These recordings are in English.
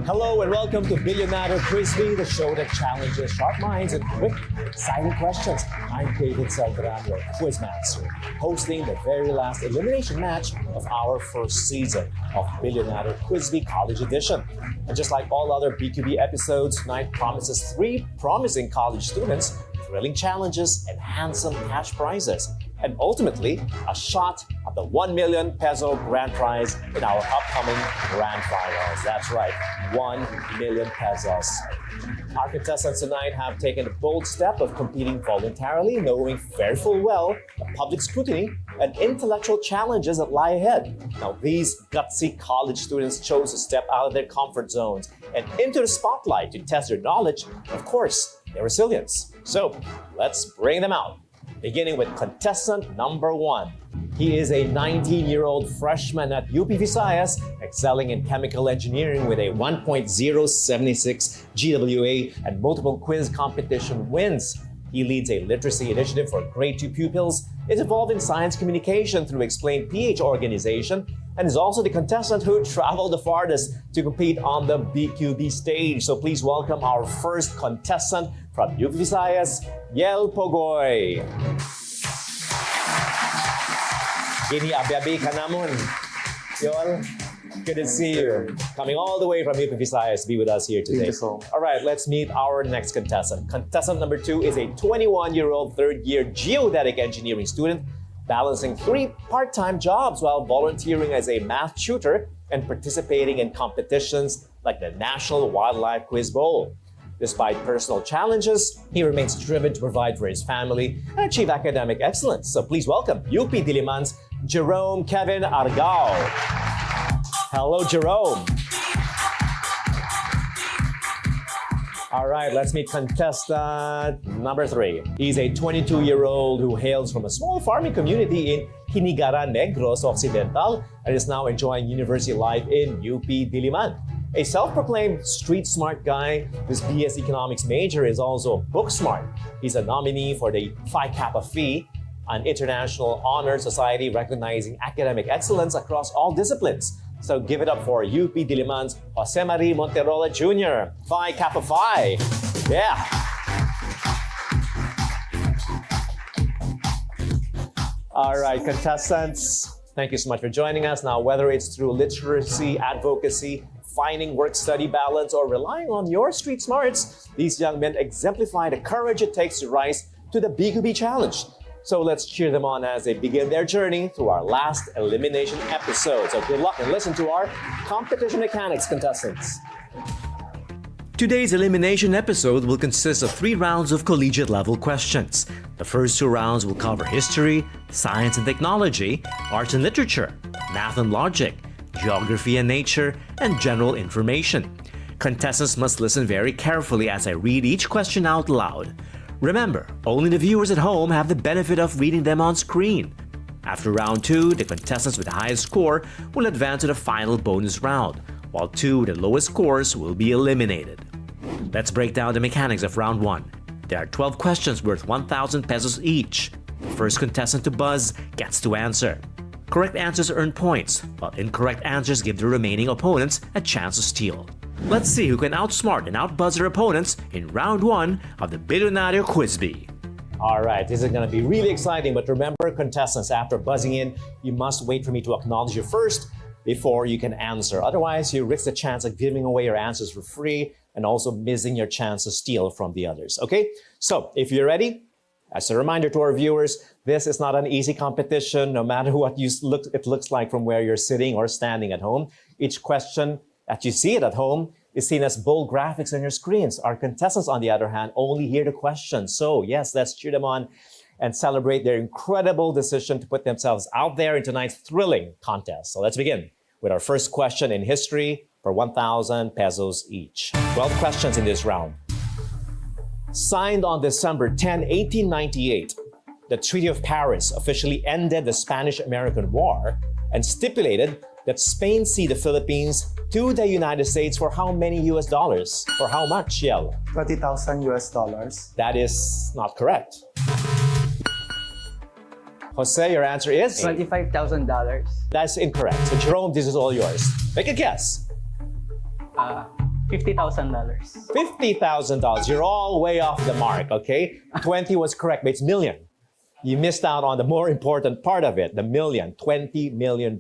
Hello and welcome to Bilyonaryo Quiz B, the show that challenges sharp minds and quick, exciting questions. I'm David Celdran, your quizmaster, hosting the very last elimination match of our first season of Bilyonaryo Quiz B College Edition. And just like all other BQB episodes, tonight promises 3 promising college students thrilling challenges and handsome cash prizes. And ultimately, a shot at the 1 million peso grand prize in our upcoming grand finals. That's right, 1 million pesos. Our contestants tonight have taken the bold step of competing voluntarily, knowing very full well the public scrutiny and intellectual challenges that lie ahead. Now, these gutsy college students chose to step out of their comfort zones and into the spotlight to test their knowledge and, of course, their resilience. So, let's bring them out. Beginning with contestant number 1. He is a 19-year-old freshman at UP Visayas, excelling in chemical engineering with a 1.076 GWA and multiple quiz competition wins. He leads a literacy initiative for grade 2 pupils, is involved in science communication through Explain PH organization, and is also the contestant who traveled the farthest to compete on the BQB stage. So please welcome our first contestant from UP Visayas, Pogoy. Gini abyabi ka namon. Yol, good to see you. Coming all the way from UP Visayas to be with us here today. Thank you so much. All right, let's meet our next contestant. Contestant number 2 is a 21-year-old third-year geodetic engineering student, balancing 3 part-time jobs while volunteering as a math tutor and participating in competitions like the National Wildlife Quiz Bowl. Despite personal challenges, he remains driven to provide for his family and achieve academic excellence. So please welcome UP Diliman's Gerome Kevin Argao. Hello, Gerome. All right, let's meet contestant number 3. He's a 22-year-old who hails from a small farming community in Hinigara, Negros Occidental, and is now enjoying university life in UP Diliman. A self-proclaimed street smart guy, this BS Economics major is also book smart. He's a nominee for the Phi Kappa Phi, an international honor society recognizing academic excellence across all disciplines. So give it up for UP Diliman's Jose Marie Monterola Jr., Phi Kappa Phi. Yeah. All right, contestants, thank you so much for joining us. Now, whether it's through literacy, advocacy, finding work-study balance, or relying on your street smarts, these young men exemplify the courage it takes to rise to the BQB challenge. So let's cheer them on as they begin their journey through our last elimination episode. So good luck and listen to our competition mechanics contestants. Today's elimination episode will consist of 3 rounds of collegiate level questions. The first 2 rounds will cover history, science and technology, arts and literature, math and logic, geography and nature, and general information. Contestants must listen very carefully as I read each question out loud. Remember, only the viewers at home have the benefit of reading them on screen. After round 2, the contestants with the highest score will advance to the final bonus round, while 2 with the lowest scores will be eliminated. Let's break down the mechanics of round 1. There are 12 questions worth 1,000 pesos each. The first contestant to buzz gets to answer. Correct answers earn points, while incorrect answers give the remaining opponents a chance to steal. Let's see who can outsmart and outbuzz their opponents in round 1 of the Bilyonaryo Quiz B. All right, this is going to be really exciting, but remember, contestants, after buzzing in, you must wait for me to acknowledge you first before you can answer. Otherwise, you risk the chance of giving away your answers for free and also missing your chance to steal from the others, okay? So, if you're ready, as a reminder to our viewers, this is not an easy competition, no matter what it looks like from where you're sitting or standing at home. Each question that you see it at home is seen as bold graphics on your screens. Our contestants, on the other hand, only hear the questions. So yes, let's cheer them on and celebrate their incredible decision to put themselves out there in tonight's thrilling contest. So let's begin with our first question in history for 1,000 pesos each. 12 questions in this round. Signed on December 10, 1898, the Treaty of Paris officially ended the Spanish-American War and stipulated that Spain cede the Philippines to the United States for how many US dollars? For how much, Yel? 20,000 US dollars. That is not correct. Jose, your answer is? $25,000. That's incorrect. So Gerome, this is all yours. Make a guess. $50,000. $50,000. You're all way off the mark, okay? 20 was correct, but it's million. You missed out on the more important part of it, the million. $20 million.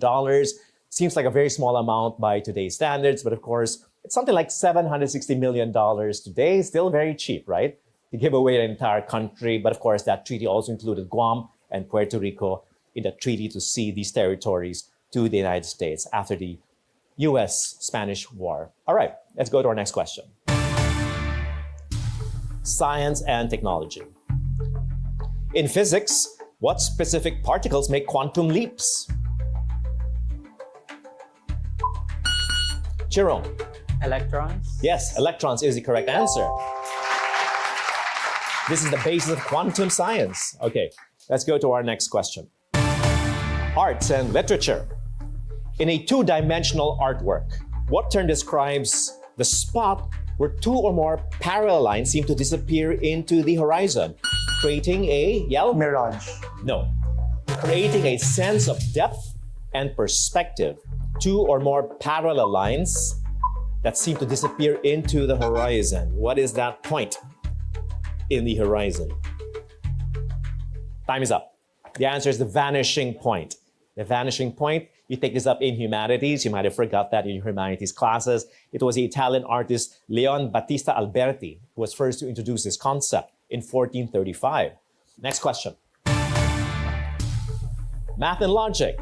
Seems like a very small amount by today's standards, but of course, it's something like $760 million today. Still very cheap, right? To give away an entire country. But of course, that treaty also included Guam and Puerto Rico in the treaty to cede these territories to the United States after the US-Spanish War. All right, let's go to our next question. Science and technology. In physics, what specific particles make quantum leaps? Gerome. Electrons. Yes, electrons is the correct answer. This is the basis of quantum science. Okay, let's go to our next question. Arts and literature. In a two-dimensional artwork, what term describes the spot where two or more parallel lines seem to disappear into the horizon, creating a, Mirage. No. Creating a sense of depth and perspective. Two or more parallel lines that seem to disappear into the horizon. What is that point in the horizon? Time is up. The answer is the vanishing point. The vanishing point, you take this up in humanities. You might have forgot that in your humanities classes. It was the Italian artist Leon Battista Alberti who was first to introduce this concept in 1435. Next question. Math and logic.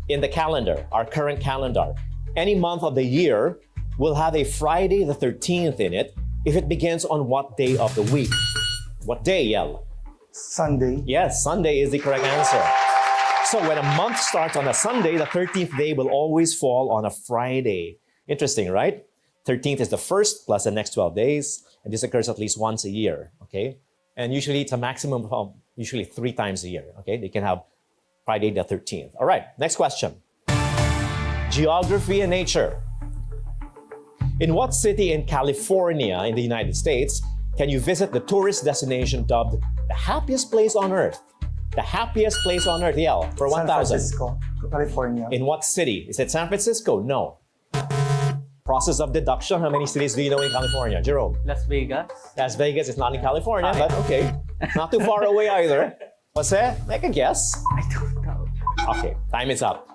In the calendar, our current calendar, any month of the year will have a Friday the 13th in it if it begins on what day of the week? What day, Yel? Sunday. Yes, Sunday is the correct answer. So when a month starts on a Sunday, the 13th day will always fall on a Friday. Interesting, right? 13th is the first plus the next 12 days, and this occurs at least once a year, okay? And usually it's a maximum of usually 3 times a year, okay? They can have Friday the 13th. All right, next question. Geography and nature. In what city in California in the United States can you visit the tourist destination dubbed the happiest place on earth? The happiest place on earth, Yel, for 1,000. San Francisco, California. In what city? Is it San Francisco? No. Process of deduction. How many cities do you know in California? Jerome? Las Vegas. Las Vegas is not in California, but okay. Not too far away either. Jose, make a guess. I don't know. Okay, time is up.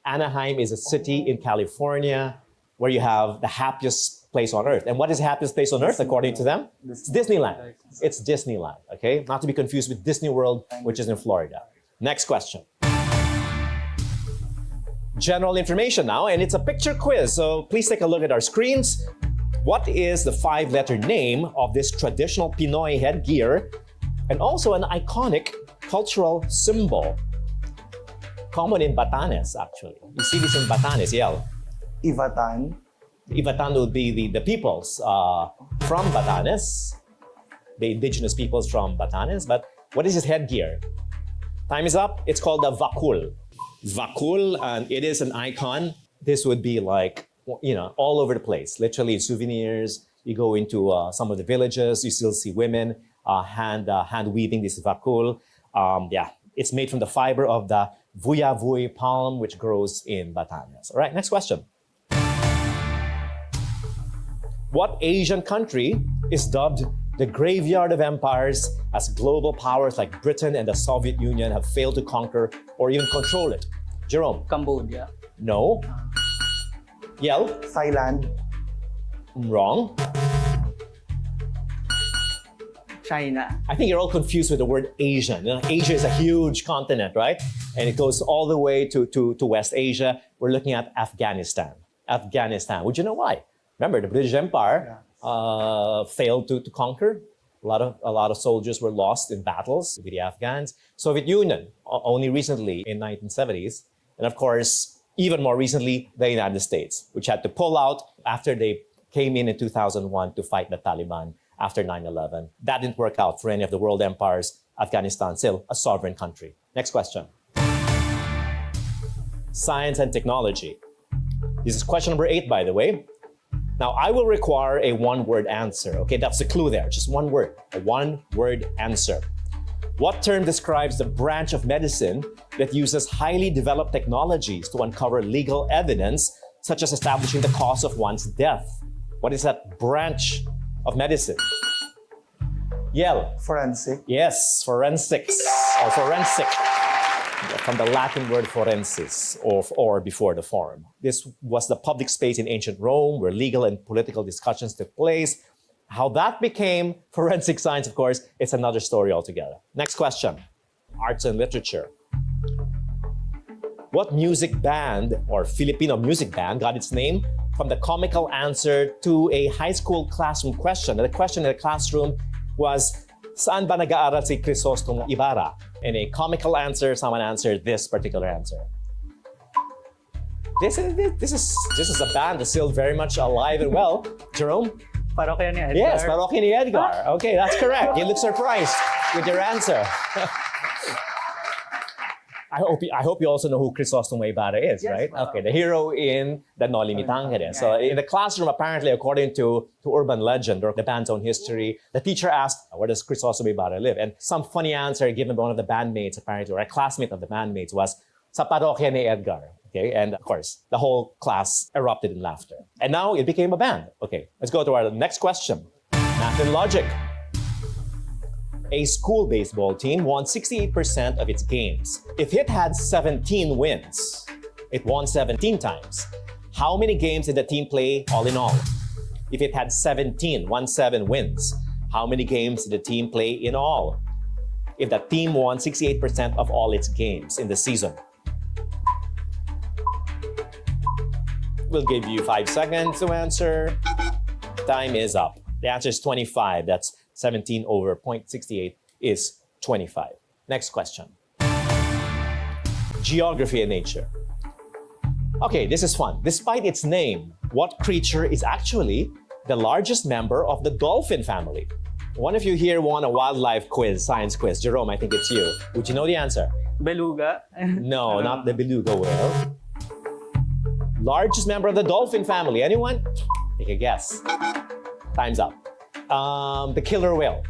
Anaheim is a city in California where you have the happiest place on earth. And what is the happiest place on earth according to them? It's Disneyland. It's Disneyland, okay? Not to be confused with Disney World, which is in Florida. Next question. General information now, and it's a picture quiz, so please take a look at our screens. What is the 5-letter name of this traditional Pinoy headgear and also an iconic cultural symbol? Common in Batanes, actually. You see this in Batanes, Yel. Ivatan. Ivatan would be the peoples from Batanes, the indigenous peoples from Batanes. But what is his headgear? Time is up. It's called the vakul. Vakul, and it is an icon. This would be like, you know, all over the place. Literally in souvenirs. You go into some of the villages, you still see women hand weaving this vakul. Yeah, it's made from the fiber of the vuya-vuy palm, which grows in Batanes. All right, next question. What Asian country is dubbed the graveyard of empires as global powers like Britain and the Soviet Union have failed to conquer or even control it? Jerome? Cambodia. No. Yel? Thailand. Wrong. China. I think you're all confused with the word Asian. You know, Asia is a huge continent, right? And it goes all the way to West Asia. We're looking at Afghanistan. Afghanistan. Would you know why? Remember, the British Empire failed to conquer. A lot of soldiers were lost in battles with the Afghans. Soviet Union, only recently in 1970s. And of course, even more recently, the United States, which had to pull out after they came in 2001 to fight the Taliban after 9/11. That didn't work out for any of the world empires. Afghanistan still a sovereign country. Next question. Science and technology. This is question number 8, by the way. Now, I will require a one-word answer. Okay, that's the clue there. Just one word. A one-word answer. What term describes the branch of medicine that uses highly developed technologies to uncover legal evidence, such as establishing the cause of one's death? What is that branch of medicine? Yell. Forensic. Yes, forensics or forensic, from the Latin word forensis, or before the form. This was the public space in ancient Rome where legal and political discussions took place. How that became forensic science, of course, it's another story altogether. Next question, arts and literature. What music band or Filipino music band got its name from the comical answer to a high school classroom question? The question in the classroom was, saan ba nag-aaral si Crisostomo Ibarra? In a comical answer, someone answered this particular answer. This is a band that's still very much alive and well. Jerome? Parokya ni Edgar. Yes, Parokya ni Edgar. Okay, that's correct. You look surprised with your answer. I hope you also know who Crisostomo Ibarra is, Yes, right? wow. Okay, the hero in the No Limitang Ka Din. So in the classroom, apparently, according to urban legend or the band's own history, the teacher asked, where does Crisostomo Ibarra live? And some funny answer given by one of the bandmates, apparently, or a classmate of the bandmates, was, sa parokya ni Edgar. Okay, and of course, the whole class erupted in laughter. And now it became a band. Okay, let's go to our next question. Math and logic. A school baseball team won 68% of its games. If it had 17 wins, it won 17 times. How many games did the team play all in all? If it had 17 wins, how many games did the team play in all? If the team won 68% of all its games in the season. We'll give you 5 seconds to answer. Time is up. The answer is 25. That's 17 over 0.68 is 25. Next question. Geography and nature. Okay, this is fun. Despite its name, what creature is actually the largest member of the dolphin family? One of you here won a wildlife quiz, science quiz. Jerome, I think it's you. Would you know the answer? Beluga. No, not the beluga whale. Largest member of the dolphin family. Anyone? Take a guess. Time's up. The killer whale.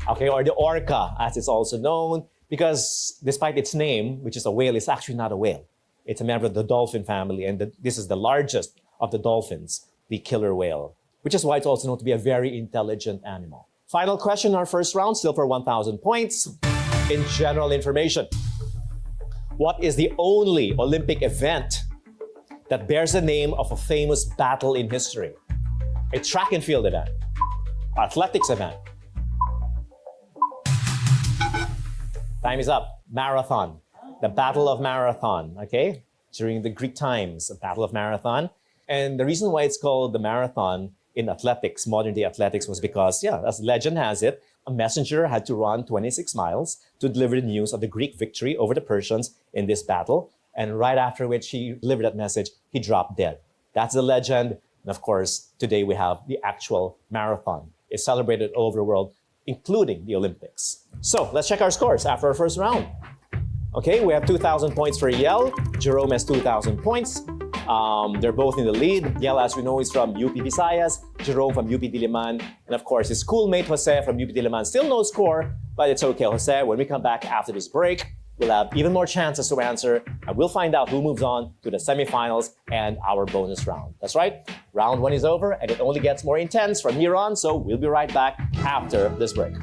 Okay, or the orca, as it's also known, because despite its name, which is a whale, it's actually not a whale. It's a member of the dolphin family, and this is the largest of the dolphins, the killer whale, which is why it's also known to be a very intelligent animal. Final question in our first round, still for 1,000 points. In general information, what is the only Olympic event that bears the name of a famous battle in history? A track and field event, athletics event. Time is up. Marathon. The Battle of Marathon, okay? During the Greek times, the Battle of Marathon. And the reason why it's called the marathon in athletics, modern day athletics, was because, as legend has it, a messenger had to run 26 miles to deliver the news of the Greek victory over the Persians in this battle. And right after which he delivered that message, he dropped dead. That's the legend. And of course, today we have the actual marathon. It's celebrated all over the world, including the Olympics. So let's check our scores after our first round. Okay, we have 2,000 points for Yel. Gerome has 2,000 points. They're both in the lead. Yel, as we know, is from UP Visayas. Gerome from UP Diliman. And of course, his schoolmate Jose from UP Diliman. Still no score, but it's okay, Jose. When we come back after this break, we'll have even more chances to answer, and we'll find out who moves on to the semifinals and our bonus round. That's right, round 1 is over, and it only gets more intense from here on, so we'll be right back after this break.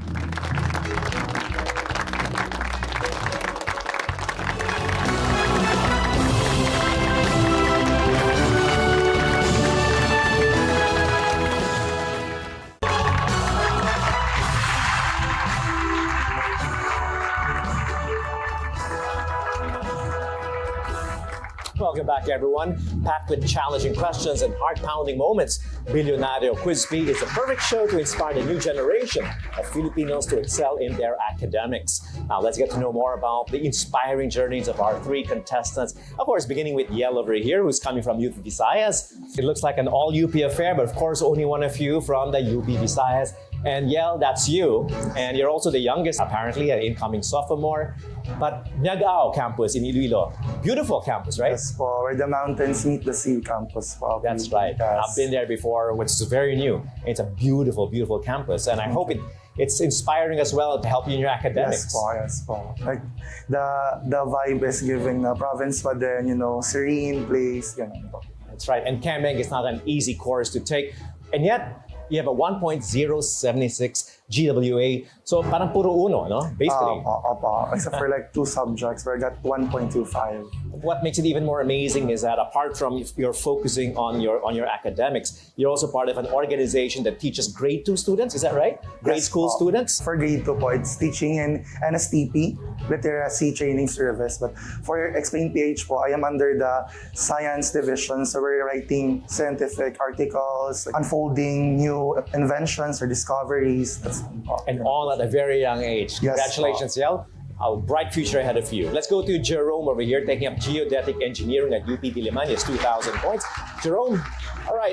Welcome back, everyone. Packed with challenging questions and heart-pounding moments, Bilyonaryo Quiz B is the perfect show to inspire the new generation of Filipinos to excel in their academics. Now, let's get to know more about the inspiring journeys of our 3 contestants. Of course, beginning with Yel over here, who's coming from UP Visayas. It looks like an all-UP affair, but of course, only one of you from the UP Visayas. And Yel, that's you. And you're also the youngest, apparently, an incoming sophomore. But Argao campus in Iloilo, beautiful campus, right? Yes po, where the mountains meet the sea campus po. That's right. Yes. I've been there before, which is very new. It's a beautiful, beautiful campus. And I hope it's inspiring as well to help you in your academics. Yes po. Like, the vibe is giving na province pa din, serene place, ganun po. That's right. And Chemeng is not an easy course to take. And yet, you have a 1.076 GWA. So parang puro uno, no? Basically. Opo. Except for like 2 subjects where I got 1.25. What makes it even more amazing is that apart from you're focusing on your academics, you're also part of an organization that teaches grade 2 students. Is that right? Grade Yes, school po. students? For grade 2 po, it's teaching in NSTP, Literacy Training Service. But for Explain PH po, I am under the Science Division. So we're writing scientific articles, unfolding new inventions or discoveries. That's And all at a very young age. Yes, Congratulations, Yel. A bright future ahead of you. Let's go to Gerome over here, taking up Geodetic Engineering at UP Diliman. He has 2,000 points. Jerome, all right,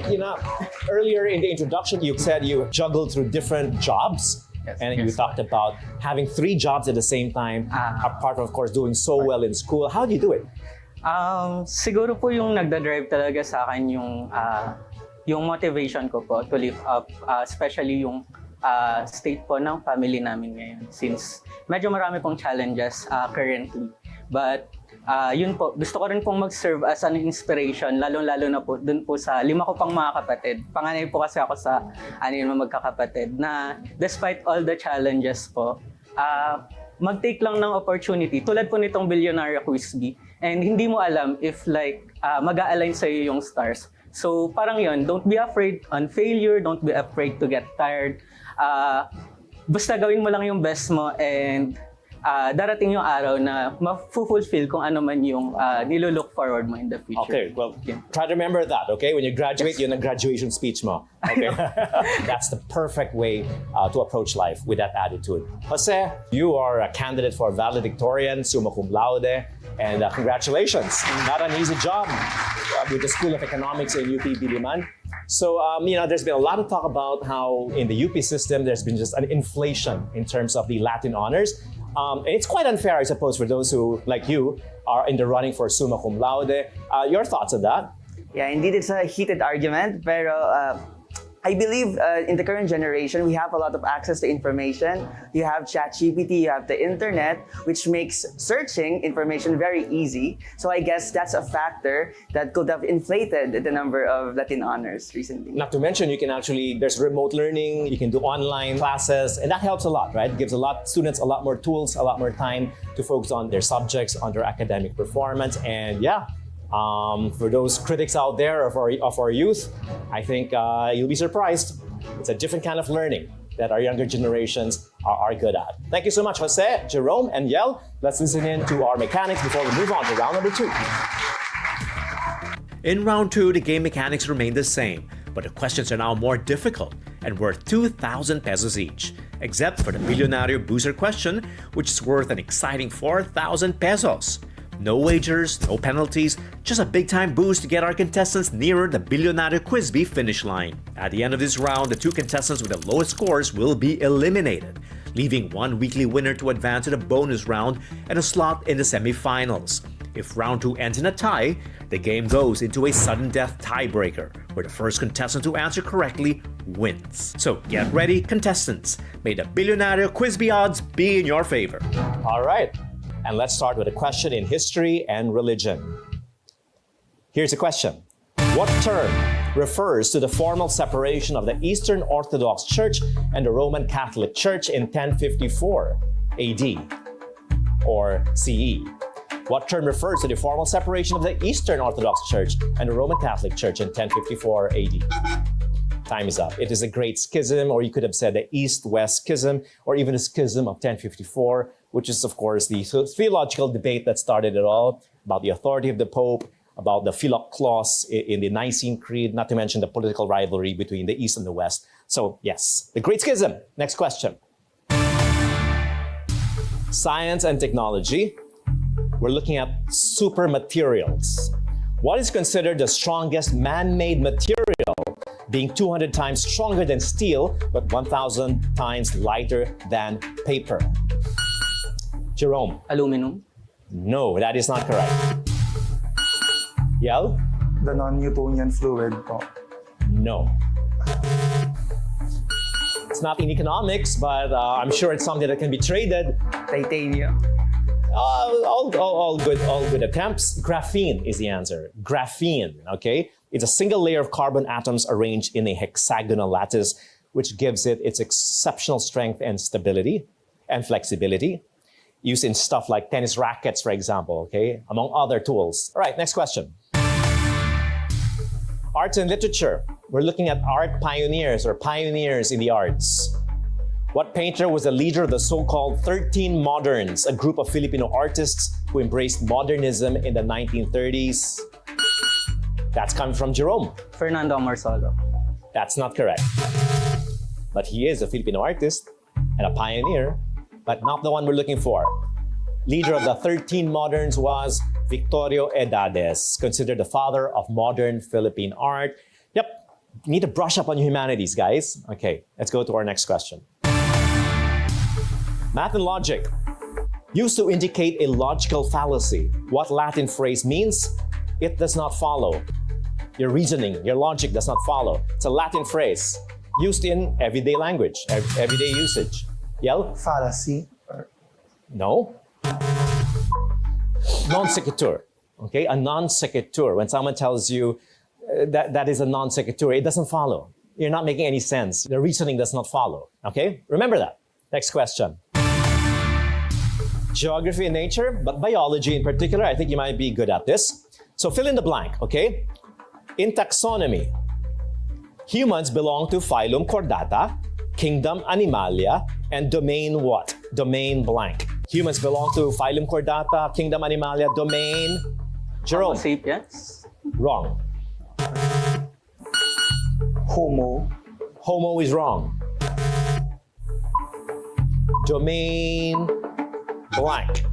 earlier in the introduction, you said you juggled through different jobs. Yes, And you yes. talked about having 3 jobs at the same time, apart from, of course, doing so well in school. How do you do it? Siguro po yung nagda-drive talaga sa akin yung motivation ko po to live up, especially yung state po ng family namin ngayon since medyo marami pong challenges currently. But yun po, gusto ko rin pong mag-serve as an inspiration, lalong-lalo na po dun po sa 5 ko pang mga kapatid. Panganay po kasi ako sa 6 na magkakapatid na despite all the challenges po, mag-take lang ng opportunity. Tulad po nitong Bilyonaryo Quiz B. And hindi mo alam if mag-a-align sa'yo yung stars. So parang yun, don't be afraid on failure, don't be afraid to get tired. Basta gawin mo lang yung best mo and darating yung araw na ma-fulfill kung ano man yung nilulook forward mo in the future. Okay, well, try to remember that, okay? When you graduate, yun ang graduation speech mo. Okay? That's the perfect way to approach life with that attitude. Jose, you are a candidate for valedictorian, summa cum laude, and congratulations. Not an easy job with the School of Economics in UP Diliman. So, there's been a lot of talk about how in the UP system, there's been just an inflation in terms of the Latin honors. And it's quite unfair, I suppose, for those who, like you, are in the running for summa cum laude. Your thoughts on that? Yeah, indeed, it's a heated argument, pero I believe in the current generation, we have a lot of access to information. You have ChatGPT, you have the internet, which makes searching information very easy. So I guess that's a factor that could have inflated the number of Latin honors recently. Not to mention, there's remote learning, you can do online classes, and that helps a lot, right? It gives students a lot more tools, a lot more time to focus on their subjects, on their academic performance, and for those critics out there of our youth, I think you'll be surprised. It's a different kind of learning that our younger generations are good at. Thank you so much, Jose, Jerome, and Yel. Let's listen in to our mechanics before we move on to round number 2. In round 2, the game mechanics remain the same, but the questions are now more difficult and worth 2,000 pesos each, except for the Bilyonaryo Booster question, which is worth an exciting 4,000 pesos. No wagers, no penalties, just a big-time boost to get our contestants nearer the Bilyonaryo Quiz B finish line. At the end of this round, the 2 contestants with the lowest scores will be eliminated, leaving 1 weekly winner to advance to the bonus round and a slot in the semifinals. If round 2 ends in a tie, the game goes into a sudden death tiebreaker, where the first contestant to answer correctly wins. So get ready, contestants. May the Bilyonaryo Quiz B odds be in your favor. All right. And let's start with a question in history and religion. Here's a question. What term refers to the formal separation of the Eastern Orthodox Church and the Roman Catholic Church in 1054 AD or CE? What term refers to the formal separation of the Eastern Orthodox Church and the Roman Catholic Church in 1054 AD? Time is up. It is a great schism, or you could have said the East-West schism, or even a schism of 1054, which is, of course, the theological debate that started it all, about the authority of the Pope, about the Philoc clause in the Nicene Creed, not to mention the political rivalry between the East and the West. So, yes, the Great Schism. Next question. Science and technology. We're looking at super materials. What is considered the strongest man-made material, being 200 times stronger than steel, but 1,000 times lighter than paper? Jerome? Aluminum. No, that is not correct. Yel? The non-Newtonian fluid po. No. It's not in economics, but I'm sure it's something that can be traded. Titanium. All good attempts. Graphene is the answer. Graphene, okay? It's a single layer of carbon atoms arranged in a hexagonal lattice, which gives it its exceptional strength and stability and flexibility, used in stuff like tennis rackets, for example, okay, among other tools. All right, next question. Arts and literature. We're looking at art pioneers or pioneers in the arts. What painter was the leader of the so-called 13 Moderns, a group of Filipino artists who embraced modernism in the 1930s? That's coming from Gerome. Fernando Marsolo. That's not correct. But he is a Filipino artist and a pioneer, but not the one we're looking for. Leader of the 13 Moderns was Victorio Edades, considered the father of modern Philippine art. Yep, you need to brush up on your humanities, guys. Okay, let's go to our next question. Math and logic. Used to indicate a logical fallacy. What Latin phrase means? It does not follow. Your reasoning, your logic does not follow. It's a Latin phrase used in everyday language, everyday usage. Yell? Fallacy. No. Non sequitur. Okay, a non sequitur. When someone tells you that is a non sequitur, it doesn't follow. You're not making any sense. The reasoning does not follow. Okay, remember that. Next question. Geography and nature, but biology in particular, I think you might be good at this. So fill in the blank, okay? In taxonomy, humans belong to phylum Chordata, kingdom Animalia, and domain what? Domain blank. Humans belong to phylum Chordata, kingdom Animalia, domain Homo Gerome. sapiens. Wrong. Homo. Homo is wrong. Domain blank.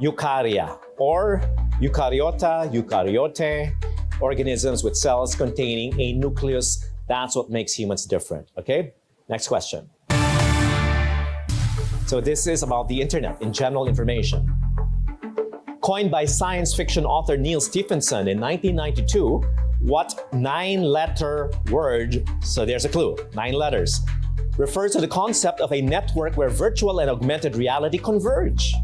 Eukarya or eukaryota, eukaryote, organisms with cells containing a nucleus. That's what makes humans different, okay? Next question. So this is about the internet in general information. Coined by science fiction author Neil Stephenson in 1992, what 9-letter word, so there's a clue, 9 letters, refers to the concept of a network where virtual and augmented reality converge?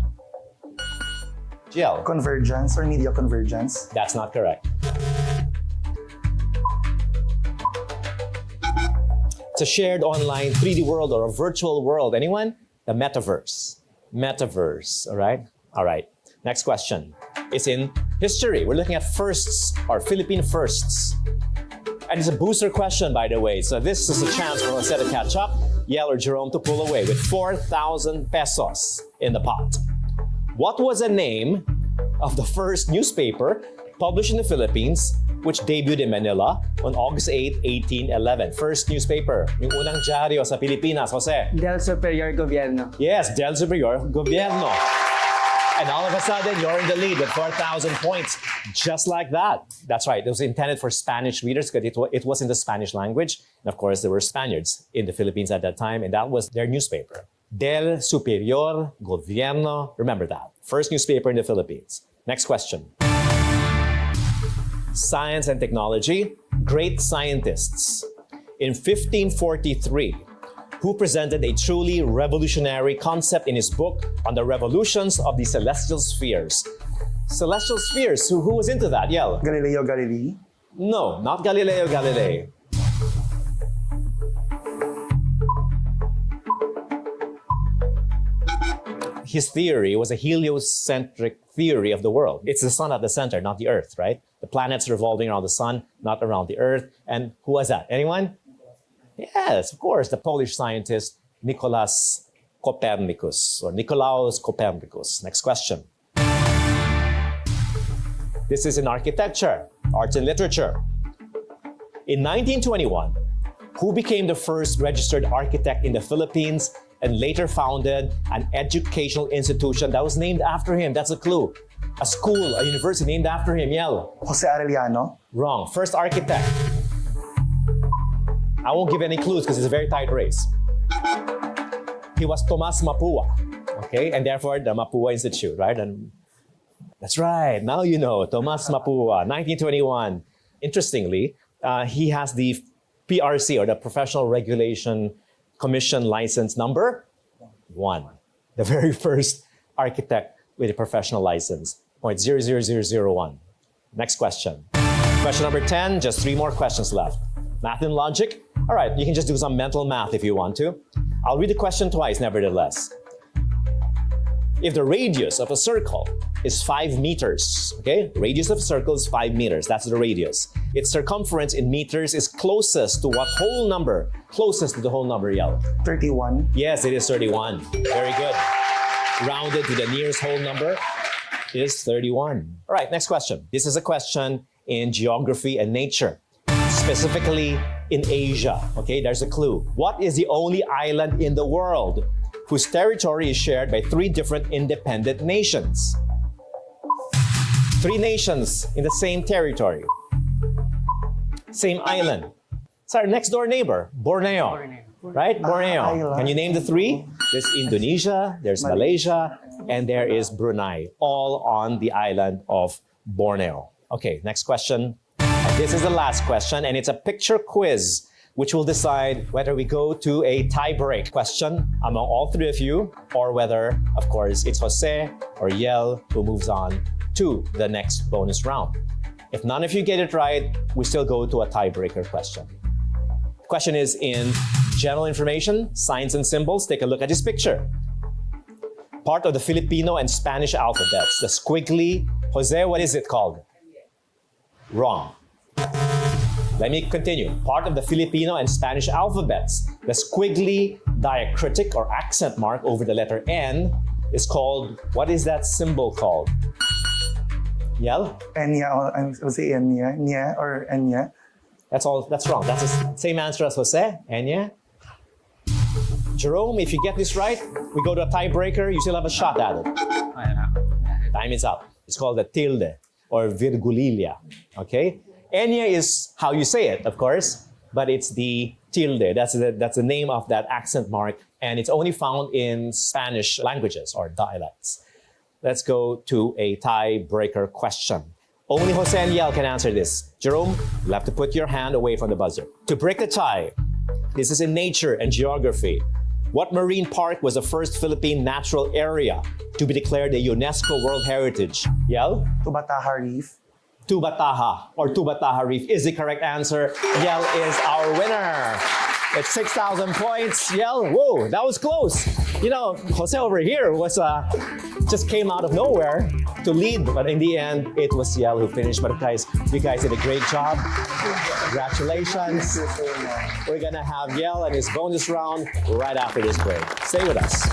GL. Convergence or media convergence. That's not correct. It's a shared online 3D world or a virtual world. Anyone? The metaverse. Metaverse, all right? All right. Next question. It's in history. We're looking at firsts or Philippine firsts. And it's a booster question, by the way. So this is a chance for Jose to catch up, Yell or Gerome to pull away with 4,000 pesos in the pot. What was the name of the first newspaper published in the Philippines which debuted in Manila on August 8, 1811? First newspaper, yung unang dyaryo sa Pilipinas, Jose. Del Superior Gobierno. Yes, Del Superior Gobierno. And all of a sudden, you're in the lead with 4,000 points, just like that. That's right. It was intended for Spanish readers because it was in the Spanish language. And of course, there were Spaniards in the Philippines at that time, and that was their newspaper. Del Superior Gobierno. Remember that. First newspaper in the Philippines. Next question. Science and technology. Great scientists. In 1543, who presented a truly revolutionary concept in his book on the revolutions of the celestial spheres. Celestial spheres, who was into that? Yell. Galileo Galilei. No, not Galileo Galilei. His theory was a heliocentric theory of the world. It's the sun at the center, not the earth, right? The planets revolving around the sun, not around the earth. And who was that? Anyone? Yes, of course, the Polish scientist Nicolaus Copernicus, or Nicolaus Copernicus. Next question. This is in architecture, arts and literature. In 1921, who became the first registered architect in the Philippines and later founded an educational institution that was named after him? That's a clue. A school, a university named after him. Yell. Jose Arellano. Wrong. First architect. I won't give any clues because it's a very tight race. He was Tomas Mapua, okay? And therefore, the Mapua Institute, right? And that's right. Now you know. Tomas Mapua, 1921. Interestingly, he has the PRC, or the Professional Regulation Commission license number 1. The very first architect with a professional license, .00001. Next question. Question number 10, just 3 more questions left. Math and logic. All right, you can just do some mental math if you want to. I'll read the question twice, nevertheless. If the radius of a circle is 5 meters, okay? Radius of a circle is 5 meters. That's the radius. Its circumference in meters is closest to what whole number? Closest to the whole number, yell. 31. Yes, it is 31. Very good. Rounded to the nearest whole number is 31. All right, next question. This is a question in geography and nature, specifically in Asia. Okay, there's a clue. What is the only island in the world whose territory is shared by 3 different independent nations? 3 nations in the same territory. Same island. It's our next door neighbor, Borneo. Right? Borneo. Island. Can you name the 3? There's Indonesia, there's Malaysia, and there is Brunei, all on the island of Borneo. Okay, next question. This is the last question, and it's a picture quiz, which will decide whether we go to a tie-break question among all 3 of you, or whether, of course, it's Jose or Yel who moves on to the next bonus round. If none of you get it right, we still go to a tiebreaker question. The question is in general information, signs and symbols. Take a look at this picture. Part of the Filipino and Spanish alphabets. The squiggly. Jose, what is it called? Wrong. Let me continue. Part of the Filipino and Spanish alphabets. The squiggly diacritic or accent mark over the letter N is called, what is that symbol called? Yell? Enya, I would say Enya. Nya or Enya. That's all. That's wrong. That's the same answer as Jose. Enya. Jerome, if you get this right, we go to a tiebreaker. You still have a shot at it. Time is up. It's called the tilde or virgulilla. Okay? Enya is how you say it, of course, but it's the tilde. That's the name of that accent mark, and it's only found in Spanish languages or dialects. Let's go to a tiebreaker question. Only Jose and Yel can answer this. Jerome, you'll have to put your hand away from the buzzer. To break the tie, this is in nature and geography. What marine park was the first Philippine natural area to be declared a UNESCO World Heritage? Yel? Tubataha Reef. Tubataha or Tubataha Reef is the correct answer. Yel is our winner. It's 6,000 points. Yel, whoa, that was close. You know, Jose over here was just came out of nowhere to lead, but in the end, it was Yel who finished. But guys, you guys did a great job. Congratulations. We're gonna have Yel and his bonus round right after this break. Stay with us.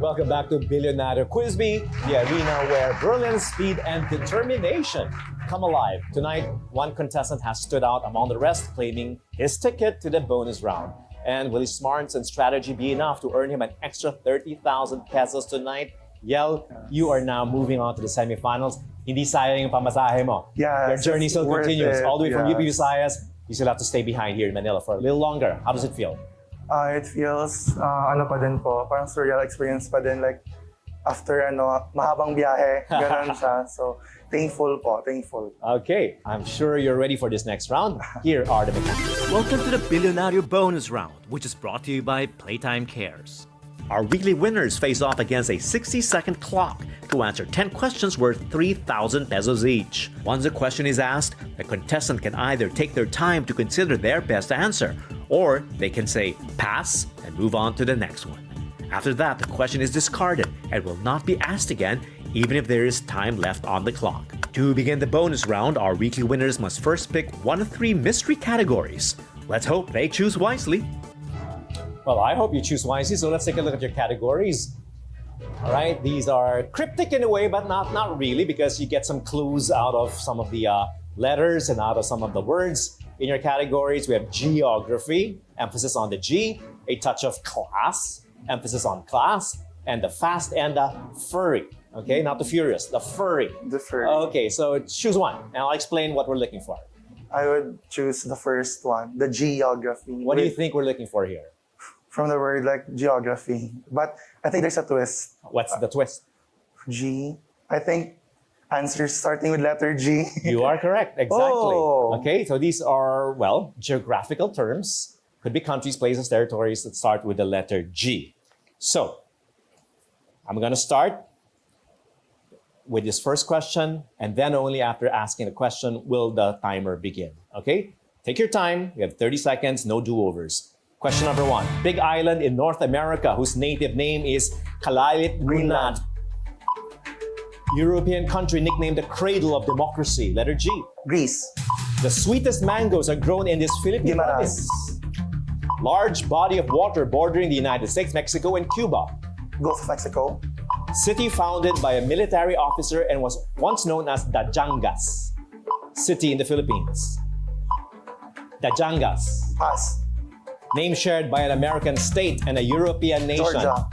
Welcome back to Bilyonaryo Quiz B, the arena where brilliance, speed, and determination come alive. Tonight, one contestant has stood out among the rest, claiming his ticket to the bonus round. And will his smarts and strategy be enough to earn him an extra 30,000 pesos tonight? Yel, you are now moving on to the semifinals. Hindi sayang yung pamasahe mo. Yeah, your journey still worth continues. it, All the way from yeah. UP Visayas, you still have to stay behind here in Manila for a little longer. How does it feel? It feels, ano pa din po, parang surreal experience pa din. Like, after mahabang biyahe, ganun siya. So, thankful po, thankful. Okay, I'm sure you're ready for this next round. Here are the mechanics. Welcome to the Bilyonaryo bonus round, which is brought to you by Playtime Cares. Our weekly winners face off against a 60-second clock to answer 10 questions worth 3,000 pesos each. Once a question is asked, the contestant can either take their time to consider their best answer, or they can say pass and move on to the next one. After that, the question is discarded and will not be asked again, even if there is time left on the clock. To begin the bonus round, our weekly winners must first pick one of 3 mystery categories. Let's hope they choose wisely. Well, I hope you choose wisely, so let's take a look at your categories. All right, these are cryptic in a way, but not really, because you get some clues out of some of the letters and out of some of the words. In your categories, we have geography, emphasis on the G, a touch of class, emphasis on class, and the fast and the furry. Okay, not the furious, the furry. The furry. Okay, so choose one, and I'll explain what we're looking for. I would choose the first one, the geography. What do you think we're looking for here? From the word like geography. But I think there's a twist. What's the twist? G. I think Answers starting with letter G. You are correct, exactly. Oh. Okay, so these are, well, geographical terms. Could be countries, places, territories that start with the letter G. So, I'm going to start with this first question, and then only after asking the question will the timer begin. Okay? Take your time. You have 30 seconds, no do-overs. Question number 1. Big island in North America whose native name is Kalalit Greenland. Nunat. European country nicknamed the cradle of democracy. Letter G. Greece. The sweetest mangoes are grown in this Philippine Guimaras. province. Large body of water bordering the United States, Mexico, and Cuba. Gulf of Mexico. City founded by a military officer and was once known as Dajangas. City in the Philippines. Dajangas. Pass. Name shared by an American state and a European nation. Georgia.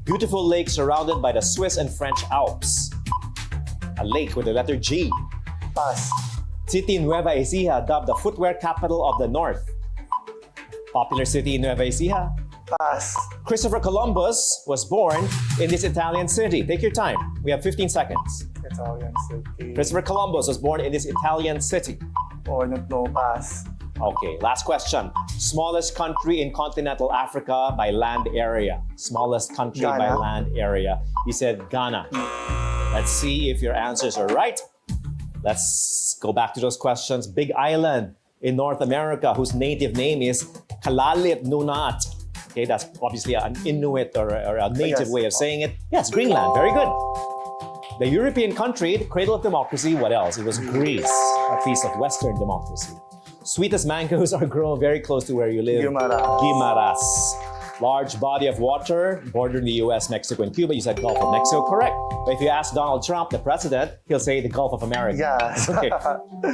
Beautiful lake surrounded by the Swiss and French Alps. A lake with the letter G. Pass. City Nueva Ecija, dubbed the footwear capital of the North. Popular city in Nueva Ecija. Pass. Christopher Columbus was born in this Italian city. Take your time. We have 15 seconds. Italian city. Christopher Columbus was born in this Italian city. Oh, I don't know. Pass. Okay, last question. Smallest country in continental Africa by land area. Smallest country by Ghana. land area. You said Ghana. Let's see if your answers are right. Let's go back to those questions. Big island in North America whose native name is Kalalit Nunat. Okay, that's obviously an Inuit or a native Yes. way of saying it. Yes, Greenland. Very good. The European country, the cradle of democracy, what else? It was Greece, a piece of Western democracy. Sweetest mangoes are grown very close to where you live. Guimaras. Guimaras. Large body of water bordering the US, Mexico, and Cuba. You said Gulf of Mexico, correct. But if you ask Donald Trump, the president, he'll say the Gulf of America. Yes. Okay,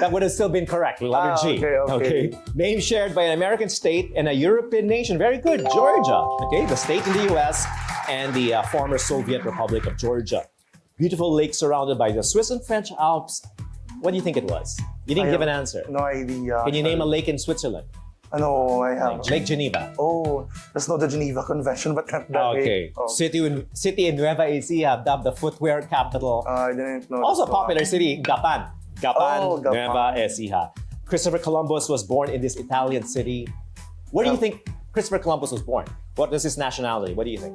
that would have still been correct. Letter G. Okay. Name shared by an American state and a European nation. Very good. Georgia. Okay, the state in the US and the former Soviet Republic of Georgia. Beautiful lake surrounded by the Swiss and French Alps. What do you think it was? You didn't give an answer. No idea. Can you name a lake in Switzerland? No, I have. Lake Geneva. Oh, that's not the Geneva Convention, but not that Okay. way. Oh. City in Nueva Ecija, dubbed the footwear capital. I didn't know. Also a this one. popular city, Gapan. Gapan, Oh, Gapan. Nueva Ecija. Christopher Columbus was born in this Italian city. Where do you think Christopher Columbus was born? What is his nationality? What do you think?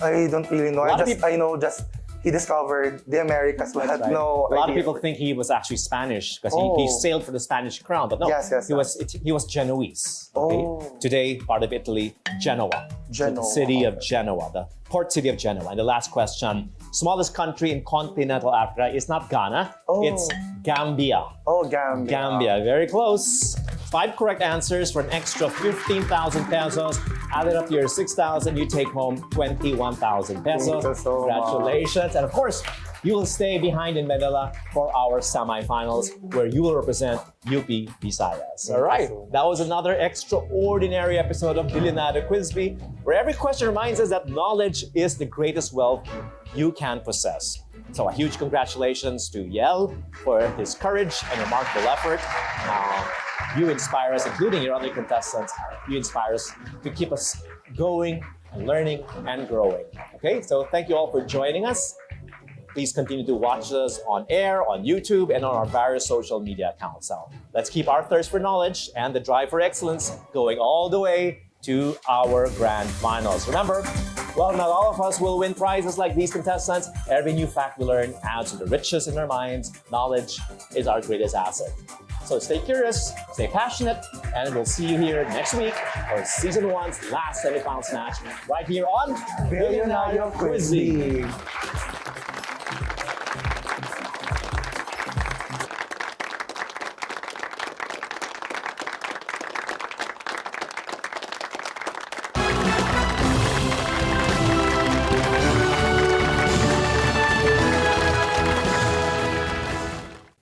I don't really know. A lot of I know just he discovered the Americas, but That's right. no A lot of idea. people think he was actually Spanish because he Oh. sailed for the Spanish crown, but no, Yes, yes, he was Genoese. Okay? Oh. Today, part of Italy, Genoa. Genoa, The city of okay. Genoa, the port city of Genoa. And the last question, smallest country in continental Africa is not Ghana, Oh. it's Gambia. Oh, Gambia. Gambia, very close. 5 correct answers for an extra 15,000 pesos. Add it up to your 6,000, you take home 21,000 pesos. Thank you so much. Congratulations. And of course, you will stay behind in Manila for our semifinals where you will represent UP Visayas. All right, so much. that was another extraordinary episode of Bilyonaryo Quiz B, where every question reminds us that knowledge is the greatest wealth you can possess. So a huge congratulations to Yel for his courage and remarkable effort. You inspire us, including your other contestants. You inspire us to keep us going and learning and growing. Okay, so thank you all for joining us. Please continue to watch us on air, on YouTube, and on our various social media accounts. So let's keep our thirst for knowledge and the drive for excellence going all the way to our grand finals. Remember, well, not all of us will win prizes like these contestants. Every new fact we learn adds to the riches in our minds. Knowledge is our greatest asset. So stay curious, stay passionate, and we'll see you here next week for Season 1's last semifinals match right here on Bilyonaryo Quiz B.